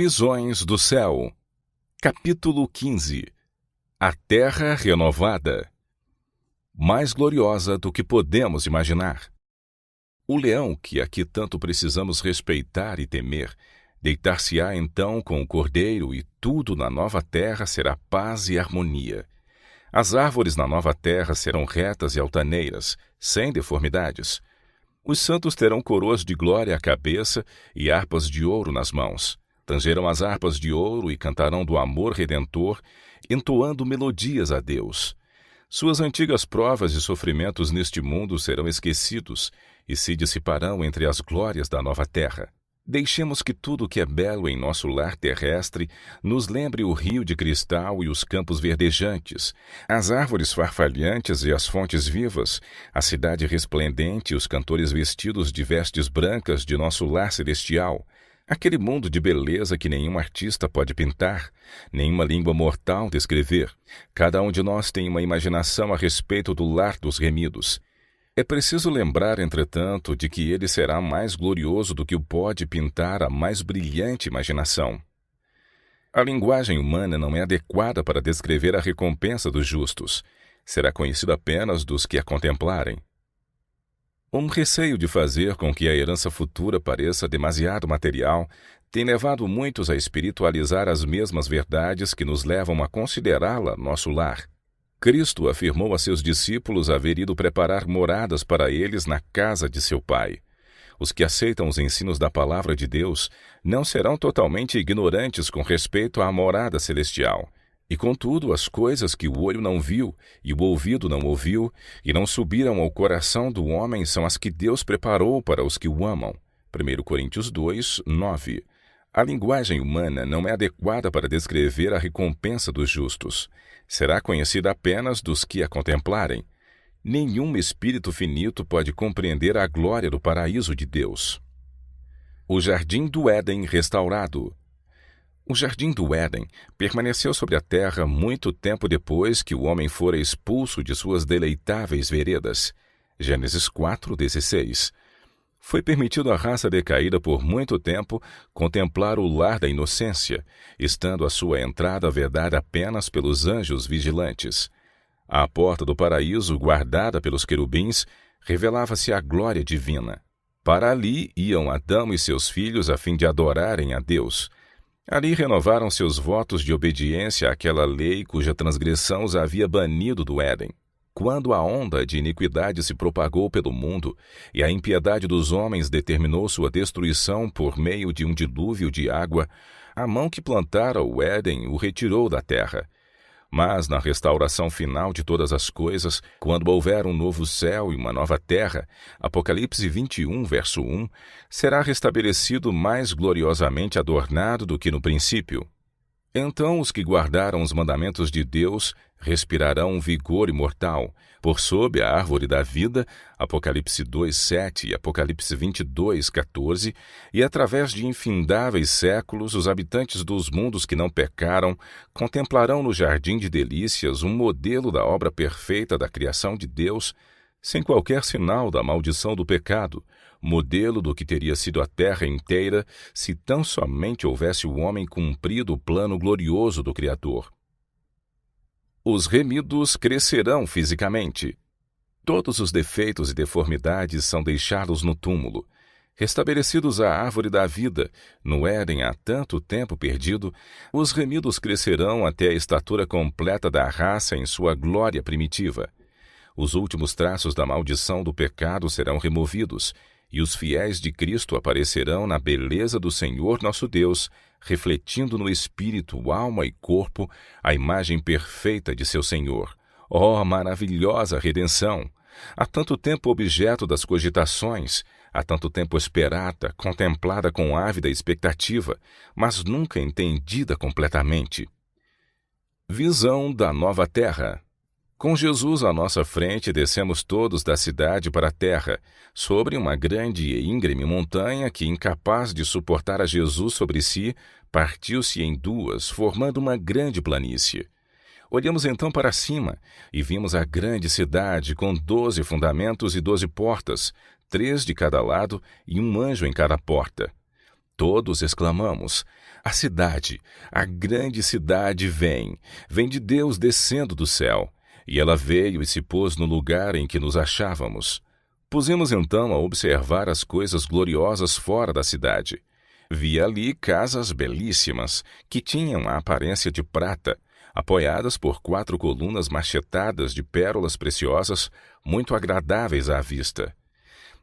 Visões do Céu. Capítulo 15. A Terra Renovada. Mais gloriosa do que podemos imaginar. O leão, que aqui tanto precisamos respeitar e temer, deitar-se-á então com o cordeiro, e tudo na nova terra será paz e harmonia. As árvores na nova terra serão retas e altaneiras, sem deformidades. Os santos terão coroas de glória à cabeça e harpas de ouro nas mãos. Tangerão as harpas de ouro e cantarão do amor redentor, entoando melodias a Deus. Suas antigas provas e sofrimentos neste mundo serão esquecidos e se dissiparão entre as glórias da nova terra. Deixemos que tudo o que é belo em nosso lar terrestre nos lembre o rio de cristal e os campos verdejantes, as árvores farfalhantes e as fontes vivas, a cidade resplendente e os cantores vestidos de vestes brancas de nosso lar celestial, aquele mundo de beleza que nenhum artista pode pintar, nenhuma língua mortal descrever. Cada um de nós tem uma imaginação a respeito do lar dos remidos. É preciso lembrar, entretanto, de que ele será mais glorioso do que o pode pintar a mais brilhante imaginação. A linguagem humana não é adequada para descrever a recompensa dos justos. Será conhecida apenas dos que a contemplarem. Um receio de fazer com que a herança futura pareça demasiado material tem levado muitos a espiritualizar as mesmas verdades que nos levam a considerá-la nosso lar. Cristo afirmou a seus discípulos haver ido preparar moradas para eles na casa de seu Pai. Os que aceitam os ensinos da palavra de Deus não serão totalmente ignorantes com respeito à morada celestial. E contudo, as coisas que o olho não viu e o ouvido não ouviu e não subiram ao coração do homem são as que Deus preparou para os que o amam. 1 Coríntios 2, 9. A linguagem humana não é adequada para descrever a recompensa dos justos. Será conhecida apenas dos que a contemplarem. Nenhum espírito finito pode compreender a glória do paraíso de Deus. O Jardim do Éden restaurado. O Jardim do Éden permaneceu sobre a terra muito tempo depois que o homem fora expulso de suas deleitáveis veredas. Gênesis 4:16. Foi permitido à raça decaída por muito tempo contemplar o lar da inocência, estando a sua entrada vedada apenas pelos anjos vigilantes. À porta do paraíso, guardada pelos querubins, revelava-se a glória divina. Para ali iam Adão e seus filhos a fim de adorarem a Deus. Ali renovaram seus votos de obediência àquela lei cuja transgressão os havia banido do Éden. Quando a onda de iniquidade se propagou pelo mundo e a impiedade dos homens determinou sua destruição por meio de um dilúvio de água, a mão que plantara o Éden o retirou da terra. Mas na restauração final de todas as coisas, quando houver um novo céu e uma nova terra, Apocalipse 21, verso 1, será restabelecido mais gloriosamente adornado do que no princípio. Então os que guardaram os mandamentos de Deus respirarão um vigor imortal, por sob a árvore da vida, Apocalipse 2:7 e Apocalipse 22:14, e através de infindáveis séculos os habitantes dos mundos que não pecaram contemplarão no jardim de delícias um modelo da obra perfeita da criação de Deus, sem qualquer sinal da maldição do pecado, modelo do que teria sido a terra inteira se tão somente houvesse o homem cumprido o plano glorioso do Criador. Os remidos crescerão fisicamente. Todos os defeitos e deformidades são deixados no túmulo. Restabelecidos à árvore da vida, no Éden há tanto tempo perdido, os remidos crescerão até a estatura completa da raça em sua glória primitiva. Os últimos traços da maldição do pecado serão removidos, e os fiéis de Cristo aparecerão na beleza do Senhor nosso Deus, refletindo no espírito, alma e corpo a imagem perfeita de seu Senhor. Oh, maravilhosa redenção! Há tanto tempo objeto das cogitações, há tanto tempo esperada, contemplada com ávida expectativa, mas nunca entendida completamente. Visão da nova terra. Com Jesus à nossa frente, descemos todos da cidade para a terra, sobre uma grande e íngreme montanha que, incapaz de suportar a Jesus sobre si, partiu-se em duas, formando uma grande planície. Olhamos então para cima e vimos a grande cidade com 12 fundamentos e 12 portas, 3 de cada lado e um anjo em cada porta. Todos exclamamos: a cidade, a grande cidade vem de Deus descendo do céu. E ela veio e se pôs no lugar em que nos achávamos. Pusemos então a observar as coisas gloriosas fora da cidade. Vi ali casas belíssimas, que tinham a aparência de prata, apoiadas por 4 colunas machetadas de pérolas preciosas, muito agradáveis à vista.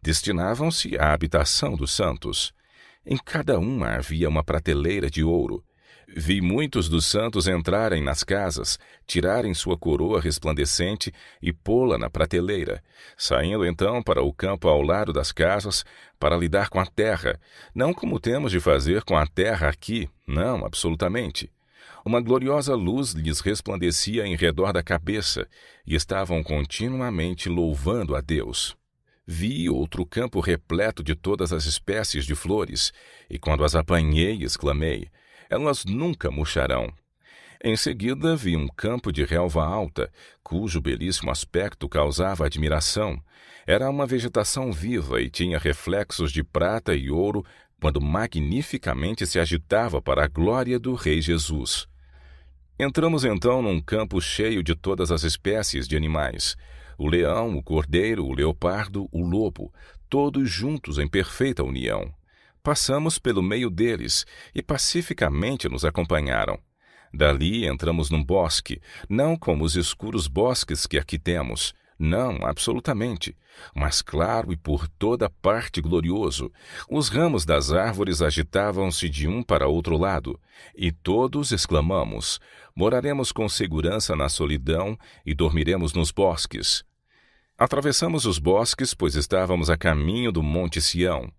Destinavam-se à habitação dos santos. Em cada uma havia uma prateleira de ouro. Vi muitos dos santos entrarem nas casas, tirarem sua coroa resplandecente e pô-la na prateleira, saindo então para o campo ao lado das casas, para lidar com a terra, não como temos de fazer com a terra aqui, não, absolutamente. Uma gloriosa luz lhes resplandecia em redor da cabeça, e estavam continuamente louvando a Deus. Vi outro campo repleto de todas as espécies de flores, e quando as apanhei, exclamei: elas nunca murcharão. Em seguida vi um campo de relva alta, cujo belíssimo aspecto causava admiração. Era uma vegetação viva e tinha reflexos de prata e ouro, quando magnificamente se agitava para a glória do Rei Jesus. Entramos então num campo cheio de todas as espécies de animais: o leão, o cordeiro, o leopardo, o lobo, todos juntos em perfeita união. Passamos pelo meio deles e pacificamente nos acompanharam. Dali entramos num bosque, não como os escuros bosques que aqui temos, não, absolutamente, mas claro e por toda parte glorioso. Os ramos das árvores agitavam-se de um para outro lado, e todos exclamamos: moraremos com segurança na solidão e dormiremos nos bosques. Atravessamos os bosques, pois estávamos a caminho do Monte Sião.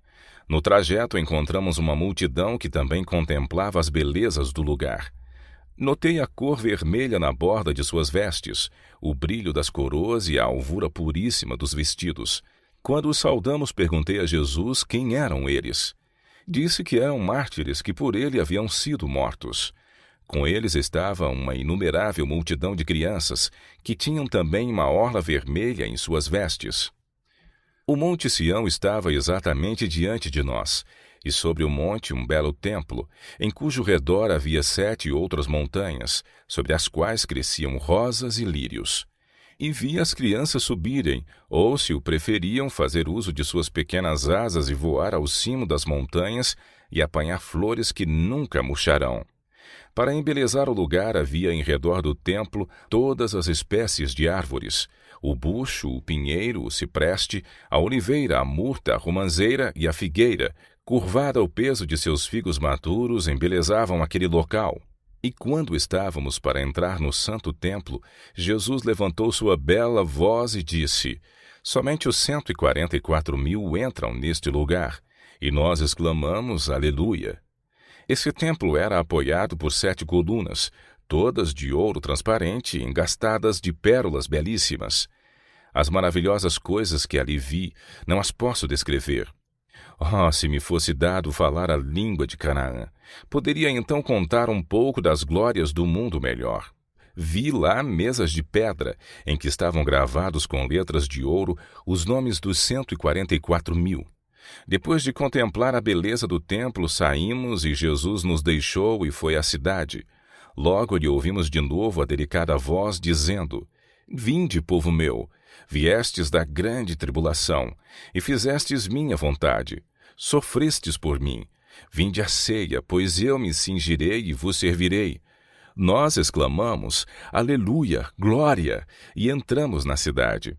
No trajeto encontramos uma multidão que também contemplava as belezas do lugar. Notei a cor vermelha na borda de suas vestes, o brilho das coroas e a alvura puríssima dos vestidos. Quando os saudamos, perguntei a Jesus quem eram eles. Disse que eram mártires que por ele haviam sido mortos. Com eles estava uma inumerável multidão de crianças, que tinham também uma orla vermelha em suas vestes. O Monte Sião estava exatamente diante de nós, e sobre o monte um belo templo, em cujo redor havia 7 outras montanhas, sobre as quais cresciam rosas e lírios. E vi as crianças subirem, ou, se o preferiam, fazer uso de suas pequenas asas e voar ao cimo das montanhas e apanhar flores que nunca murcharão. Para embelezar o lugar havia em redor do templo todas as espécies de árvores: o bucho, o pinheiro, o cipreste, a oliveira, a murta, a romanzeira e a figueira, curvada ao peso de seus figos maduros, embelezavam aquele local. E quando estávamos para entrar no santo templo, Jesus levantou sua bela voz e disse: somente os 144.000 entram neste lugar. E nós exclamamos: aleluia! Esse templo era apoiado por 7 colunas, todas de ouro transparente, engastadas de pérolas belíssimas. As maravilhosas coisas que ali vi, não as posso descrever. Oh, se me fosse dado falar a língua de Canaã, poderia então contar um pouco das glórias do mundo melhor. Vi lá mesas de pedra, em que estavam gravados com letras de ouro os nomes dos 144.000. Depois de contemplar a beleza do templo, saímos e Jesus nos deixou e foi à cidade. Logo lhe ouvimos de novo a delicada voz dizendo: vinde, povo meu, viestes da grande tribulação, e fizestes minha vontade. Sofrestes por mim. Vinde à ceia, pois eu me cingirei e vos servirei. Nós exclamamos: aleluia, glória, e entramos na cidade.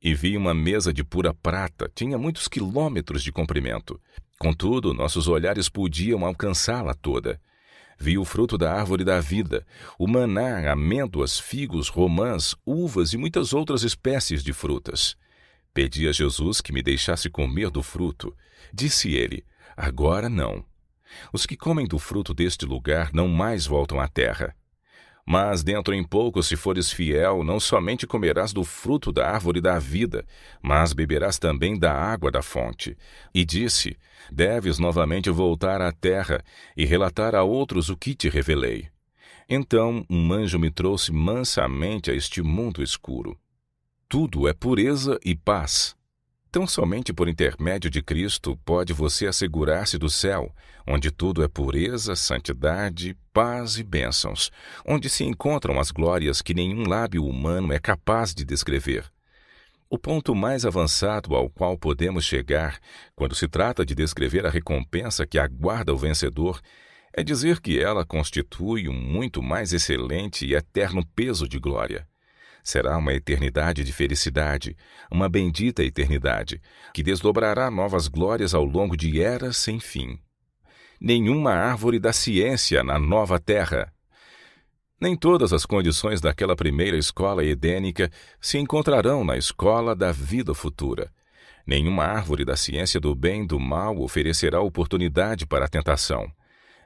E vi uma mesa de pura prata, tinha muitos quilômetros de comprimento. Contudo, nossos olhares podiam alcançá-la toda. Vi o fruto da árvore da vida, o maná, amêndoas, figos, romãs, uvas e muitas outras espécies de frutas. Pedi a Jesus que me deixasse comer do fruto. Disse ele: agora não. Os que comem do fruto deste lugar não mais voltam à terra. Mas dentro em pouco, se fores fiel, não somente comerás do fruto da árvore da vida, mas beberás também da água da fonte. E disse: deves novamente voltar à terra e relatar a outros o que te revelei. Então um anjo me trouxe mansamente a este mundo escuro. Tudo é pureza e paz. Tão somente por intermédio de Cristo pode você assegurar-se do céu, onde tudo é pureza, santidade, paz e bênçãos, onde se encontram as glórias que nenhum lábio humano é capaz de descrever. O ponto mais avançado ao qual podemos chegar, quando se trata de descrever a recompensa que aguarda o vencedor, é dizer que ela constitui um muito mais excelente e eterno peso de glória. Será uma eternidade de felicidade, uma bendita eternidade, que desdobrará novas glórias ao longo de eras sem fim. Nenhuma árvore da ciência na nova terra. Nem todas as condições daquela primeira escola edênica se encontrarão na escola da vida futura. Nenhuma árvore da ciência do bem e do mal oferecerá oportunidade para a tentação.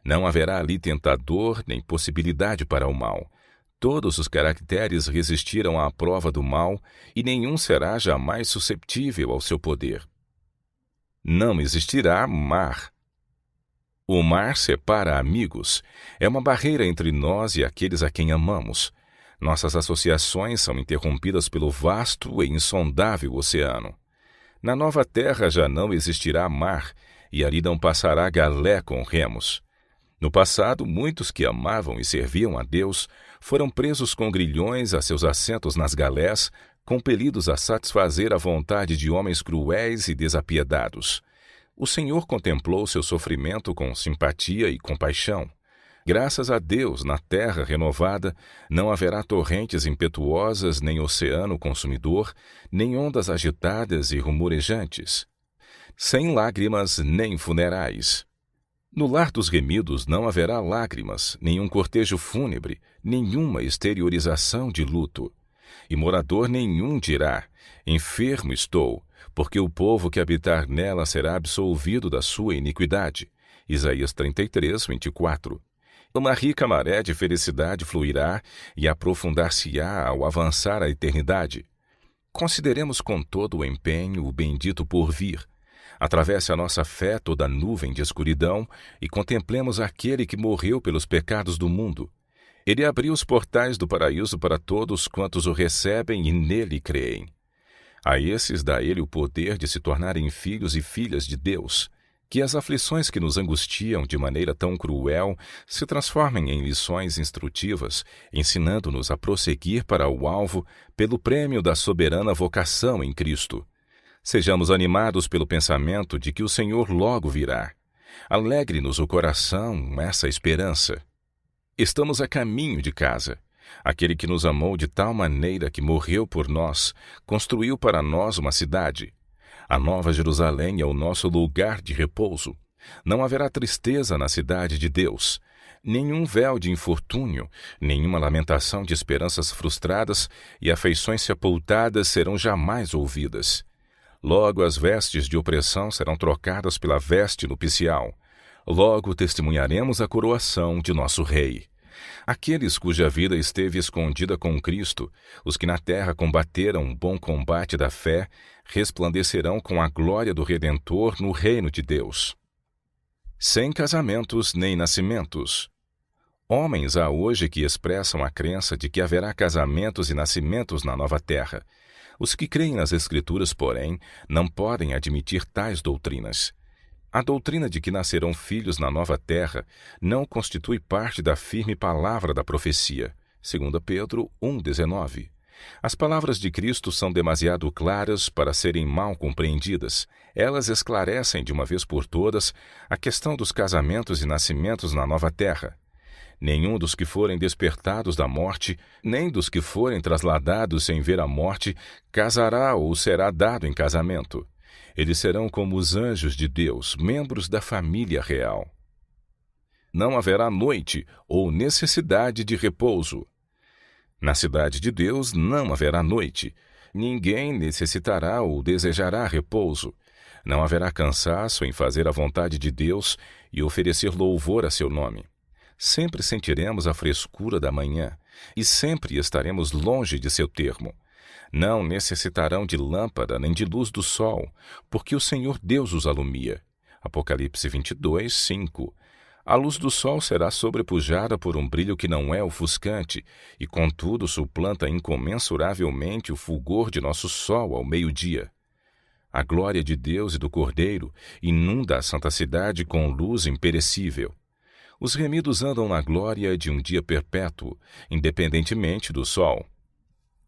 Não haverá ali tentador nem possibilidade para o mal. Todos os caracteres resistiram à prova do mal e nenhum será jamais susceptível ao seu poder. Não existirá mar. O mar separa amigos, é uma barreira entre nós e aqueles a quem amamos. Nossas associações são interrompidas pelo vasto e insondável oceano. Na nova terra já não existirá mar, e ali não passará galé com remos. No passado, muitos que amavam e serviam a Deus foram presos com grilhões a seus assentos nas galés, compelidos a satisfazer a vontade de homens cruéis e desapiedados. O Senhor contemplou seu sofrimento com simpatia e compaixão. Graças a Deus, na terra renovada, não haverá torrentes impetuosas, nem oceano consumidor, nem ondas agitadas e rumorejantes. Sem lágrimas nem funerais. No lar dos remidos não haverá lágrimas, nenhum cortejo fúnebre, nenhuma exteriorização de luto. E morador nenhum dirá, enfermo estou, porque o povo que habitar nela será absolvido da sua iniquidade. Isaías 33, 24. Uma rica maré de felicidade fluirá e aprofundar-se-á ao avançar a eternidade. Consideremos com todo o empenho o bendito porvir. Atravesse a nossa fé toda a nuvem de escuridão e contemplemos aquele que morreu pelos pecados do mundo. Ele abriu os portais do paraíso para todos quantos o recebem e nele creem. A esses dá ele o poder de se tornarem filhos e filhas de Deus. Que as aflições que nos angustiam de maneira tão cruel se transformem em lições instrutivas, ensinando-nos a prosseguir para o alvo pelo prêmio da soberana vocação em Cristo. Sejamos animados pelo pensamento de que o Senhor logo virá. Alegre-nos o coração essa esperança. Estamos a caminho de casa. Aquele que nos amou de tal maneira que morreu por nós, construiu para nós uma cidade. A Nova Jerusalém é o nosso lugar de repouso. Não haverá tristeza na cidade de Deus. Nenhum véu de infortúnio, nenhuma lamentação de esperanças frustradas e afeições sepultadas serão jamais ouvidas. Logo as vestes de opressão serão trocadas pela veste nupcial. Logo testemunharemos a coroação de nosso Rei. Aqueles cuja vida esteve escondida com Cristo, os que na terra combateram o bom combate da fé, resplandecerão com a glória do Redentor no reino de Deus. Sem casamentos nem nascimentos. Homens há hoje que expressam a crença de que haverá casamentos e nascimentos na nova terra. Os que creem nas Escrituras, porém, não podem admitir tais doutrinas. A doutrina de que nascerão filhos na nova terra não constitui parte da firme palavra da profecia. 2 Pedro 1,19. As palavras de Cristo são demasiado claras para serem mal compreendidas. Elas esclarecem de uma vez por todas a questão dos casamentos e nascimentos na nova terra. Nenhum dos que forem despertados da morte, nem dos que forem trasladados sem ver a morte, casará ou será dado em casamento. Eles serão como os anjos de Deus, membros da família real. Não haverá noite ou necessidade de repouso. Na cidade de Deus não haverá noite. Ninguém necessitará ou desejará repouso. Não haverá cansaço em fazer a vontade de Deus e oferecer louvor a seu nome. Sempre sentiremos a frescura da manhã e sempre estaremos longe de seu termo. Não necessitarão de lâmpada nem de luz do sol, porque o Senhor Deus os alumia. Apocalipse 22, 5. A luz do sol será sobrepujada por um brilho que não é ofuscante, e contudo suplanta incomensuravelmente o fulgor de nosso sol ao meio-dia. A glória de Deus e do Cordeiro inunda a santa cidade com luz imperecível. Os remidos andam na glória de um dia perpétuo, independentemente do sol.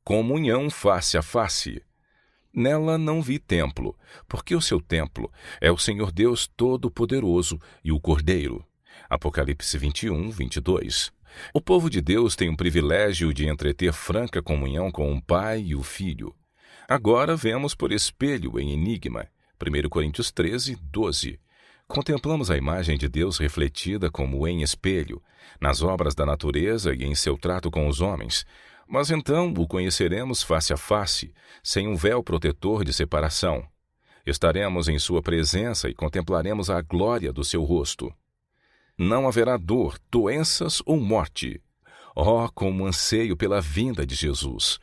Comunhão face a face. Nela não vi templo, porque o seu templo é o Senhor Deus Todo-Poderoso e o Cordeiro. Apocalipse 21, 22. O povo de Deus tem o privilégio de entreter franca comunhão com o Pai e o Filho. Agora vemos por espelho em enigma. 1 Coríntios 13, 12. Contemplamos a imagem de Deus refletida como em espelho, nas obras da natureza e em seu trato com os homens, mas então o conheceremos face a face, sem um véu protetor de separação. Estaremos em sua presença e contemplaremos a glória do seu rosto. Não haverá dor, doenças ou morte. Oh, como anseio pela vinda de Jesus!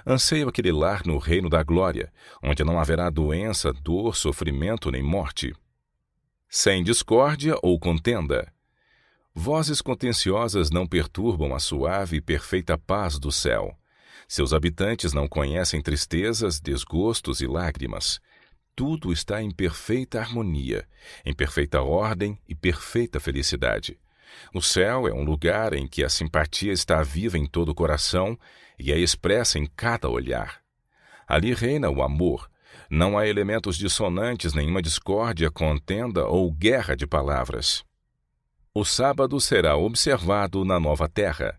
Anseio aquele lar no reino da glória, onde não haverá doença, dor, sofrimento nem morte. Sem discórdia ou contenda. Vozes contenciosas não perturbam a suave e perfeita paz do céu. Seus habitantes não conhecem tristezas, desgostos e lágrimas. Tudo está em perfeita harmonia, em perfeita ordem e perfeita felicidade. O céu é um lugar em que a simpatia está viva em todo o coração e é expressa em cada olhar. Ali reina o amor. Não há elementos dissonantes, nenhuma discórdia, contenda ou guerra de palavras. O sábado será observado na nova terra.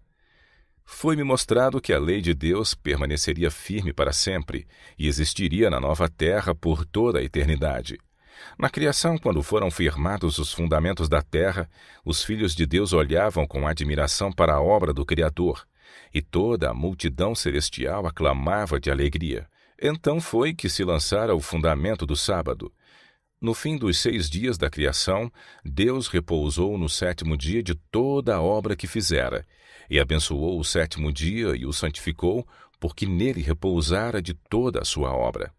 Foi-me mostrado que a lei de Deus permaneceria firme para sempre e existiria na nova terra por toda a eternidade. Na criação, quando foram firmados os fundamentos da terra, os filhos de Deus olhavam com admiração para a obra do Criador, e toda a multidão celestial aclamava de alegria. Então foi que se lançara o fundamento do sábado. No fim dos 6 dias da criação, Deus repousou no 7º dia de toda a obra que fizera, e abençoou o 7º dia e o santificou, porque nele repousara de toda a sua obra.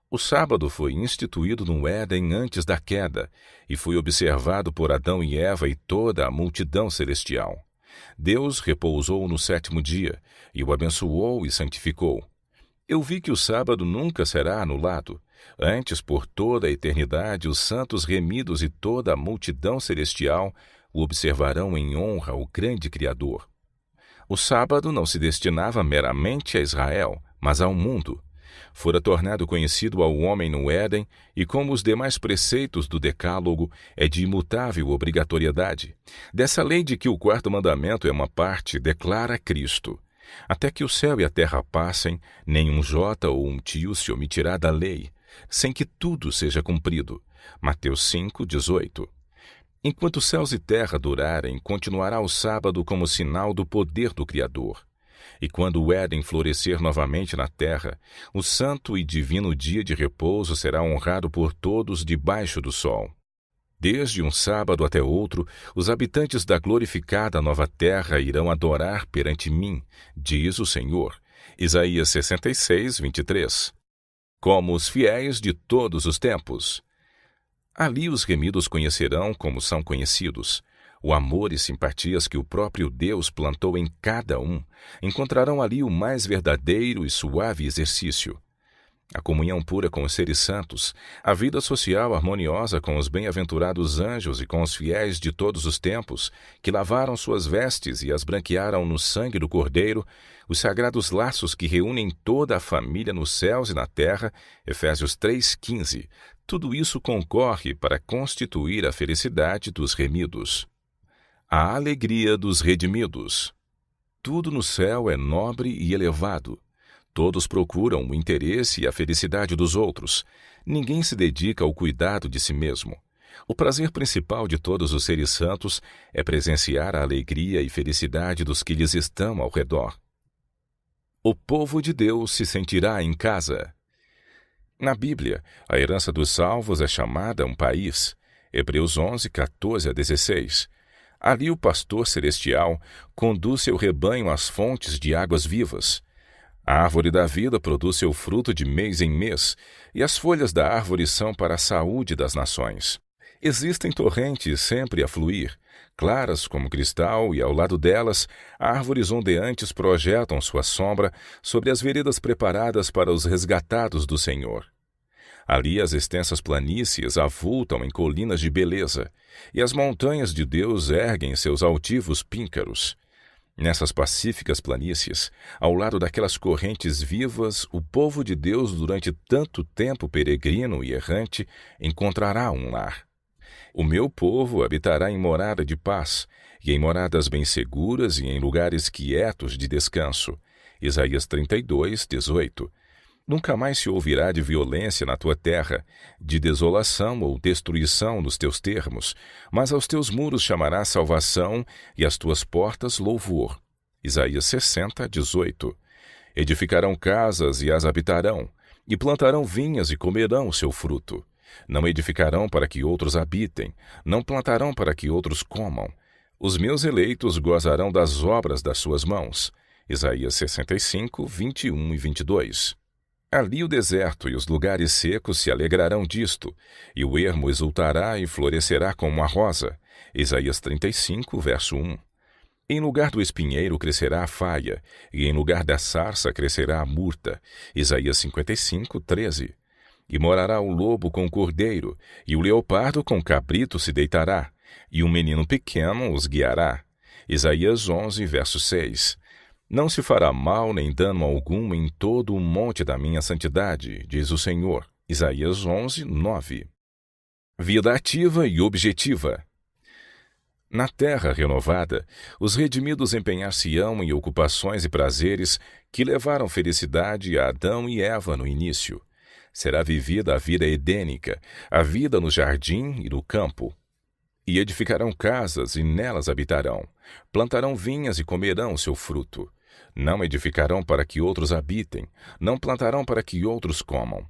O sábado foi instituído no Éden antes da queda, e foi observado por Adão e Eva e toda a multidão celestial. Deus repousou no 7º dia, e o abençoou e santificou. Eu vi que o sábado nunca será anulado. Antes, por toda a eternidade, os santos remidos e toda a multidão celestial o observarão em honra ao grande Criador. O sábado não se destinava meramente a Israel, mas ao mundo. Fora tornado conhecido ao homem no Éden, e como os demais preceitos do Decálogo, é de imutável obrigatoriedade. Dessa lei de que o 4º mandamento é uma parte, declara Cristo: até que o céu e a terra passem, nenhum jota ou um tio se omitirá da lei, sem que tudo seja cumprido. Mateus 5, 18. Enquanto céus e terra durarem, continuará o sábado como sinal do poder do Criador. E quando o Éden florescer novamente na terra, o santo e divino dia de repouso será honrado por todos debaixo do sol. Desde um sábado até outro, os habitantes da glorificada nova terra irão adorar perante mim, diz o Senhor. Isaías 66, 23. Como os fiéis de todos os tempos. Ali os remidos conhecerão como são conhecidos. O amor e simpatias que o próprio Deus plantou em cada um encontrarão ali o mais verdadeiro e suave exercício. A comunhão pura com os seres santos, a vida social harmoniosa com os bem-aventurados anjos e com os fiéis de todos os tempos, que lavaram suas vestes e as branquearam no sangue do Cordeiro, os sagrados laços que reúnem toda a família nos céus e na terra, Efésios 3,15, tudo isso concorre para constituir a felicidade dos remidos. A alegria dos redimidos. Tudo no céu é nobre e elevado. Todos procuram o interesse e a felicidade dos outros. Ninguém se dedica ao cuidado de si mesmo. O prazer principal de todos os seres santos é presenciar a alegria e felicidade dos que lhes estão ao redor. O povo de Deus se sentirá em casa. Na Bíblia, a herança dos salvos é chamada um país. Hebreus 11, 14 a 16. Ali o pastor celestial conduz seu rebanho às fontes de águas vivas. A árvore da vida produz seu fruto de mês em mês, e as folhas da árvore são para a saúde das nações. Existem torrentes sempre a fluir, claras como cristal, e ao lado delas, árvores ondeantes projetam sua sombra sobre as veredas preparadas para os resgatados do Senhor. Ali as extensas planícies avultam em colinas de beleza, e as montanhas de Deus erguem seus altivos píncaros. Nessas pacíficas planícies, ao lado daquelas correntes vivas, o povo de Deus, durante tanto tempo peregrino e errante, encontrará um lar. O meu povo habitará em morada de paz, e em moradas bem seguras e em lugares quietos de descanso. Isaías 32, 18. Nunca mais se ouvirá de violência na tua terra, de desolação ou destruição nos teus termos, mas aos teus muros chamará salvação e às tuas portas louvor. Isaías 60, 18. Edificarão casas e as habitarão, e plantarão vinhas e comerão o seu fruto. Não edificarão para que outros habitem, não plantarão para que outros comam. Os meus eleitos gozarão das obras das suas mãos. Isaías 65, 21 e 22. Ali o deserto e os lugares secos se alegrarão disto, e o ermo exultará e florescerá como a rosa. Isaías 35, verso 1. Em lugar do espinheiro crescerá a faia, e em lugar da sarça crescerá a murta. Isaías 55, 13. E morará o lobo com o cordeiro, e o leopardo com o cabrito se deitará, e um menino pequeno os guiará. Isaías 11, verso 6. Não se fará mal nem dano algum em todo o monte da minha santidade, diz o Senhor. Isaías 11, 9. Vida ativa e objetiva. Na terra renovada, os redimidos empenhar-se-ão em ocupações e prazeres que levaram felicidade a Adão e Eva no início. Será vivida a vida edênica, a vida no jardim e no campo. E edificarão casas e nelas habitarão. Plantarão vinhas e comerão o seu fruto. Não edificarão para que outros habitem, não plantarão para que outros comam.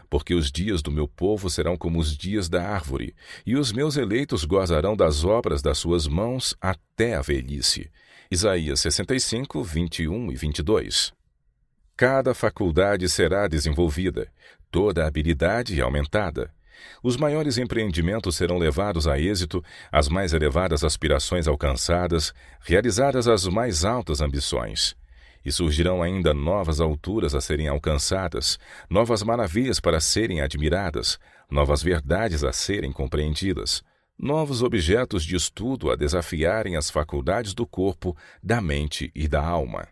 Porque os dias do meu povo serão como os dias da árvore, e os meus eleitos gozarão das obras das suas mãos até a velhice. Isaías 65, 21 e 22. Cada faculdade será desenvolvida, toda a habilidade aumentada. Os maiores empreendimentos serão levados a êxito, as mais elevadas aspirações alcançadas, realizadas as mais altas ambições. E surgirão ainda novas alturas a serem alcançadas, novas maravilhas para serem admiradas, novas verdades a serem compreendidas, novos objetos de estudo a desafiarem as faculdades do corpo, da mente e da alma.